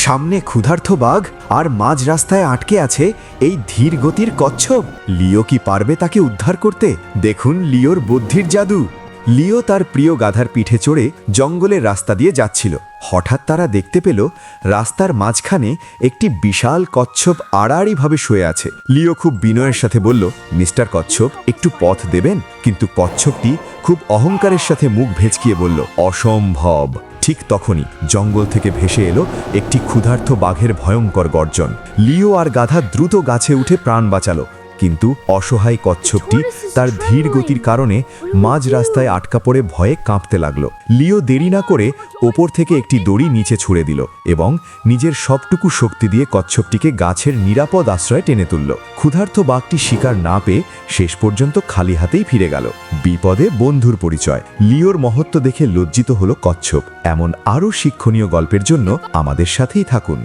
সামনে ক্ষুধার্ত বাঘ আর মাঝ রাস্তায় আটকে আছে এই ধীর গতির কচ্ছপ। লিও কি পারবে তাকে উদ্ধার করতে? দেখুন লিওর বুদ্ধির জাদু। লিও তার প্রিয় গাধার পিঠে চড়ে জঙ্গলের রাস্তা দিয়ে যাচ্ছিল। হঠাৎ তারা দেখতে পেল রাস্তার মাঝখানে একটি বিশাল কচ্ছপ আড়াআড়িভাবে শুয়ে আছে। লিও খুব বিনয়ের সাথে বলল, মিস্টার কচ্ছপ, একটু পথ দেবেন? কিন্তু কচ্ছপটি খুব অহংকারের সাথে মুখ ভেঁচকিয়ে বলল, অসম্ভব। ঠিক তখনই জঙ্গল থেকে ভেসে এলো একটি ক্ষুধার্ত বাঘের ভয়ঙ্কর গর্জন। লিও আর গাধা দ্রুত গাছে উঠে প্রাণ বাঁচালো, কিন্তু অসহায় কচ্ছপটি তার ধীর গতির কারণে মাঝ রাস্তায় আটকা পড়ে ভয়ে কাঁপতে লাগলো। লিও দেরি না করে ওপর থেকে একটি দড়ি নিচে ছুঁড়ে দিল এবং নিজের সবটুকু শক্তি দিয়ে কচ্ছপটিকে গাছের নিরাপদ আশ্রয়ে টেনে তুলল। ক্ষুধার্ত বাঘটি শিকার না পেয়ে শেষ পর্যন্ত খালি হাতেই ফিরে গেল। বিপদে বন্ধুর পরিচয়। লিওর মহত্ব দেখে লজ্জিত হলো কচ্ছপ। এমন আরও শিক্ষণীয় গল্পের জন্য আমাদের সাথেই থাকুন।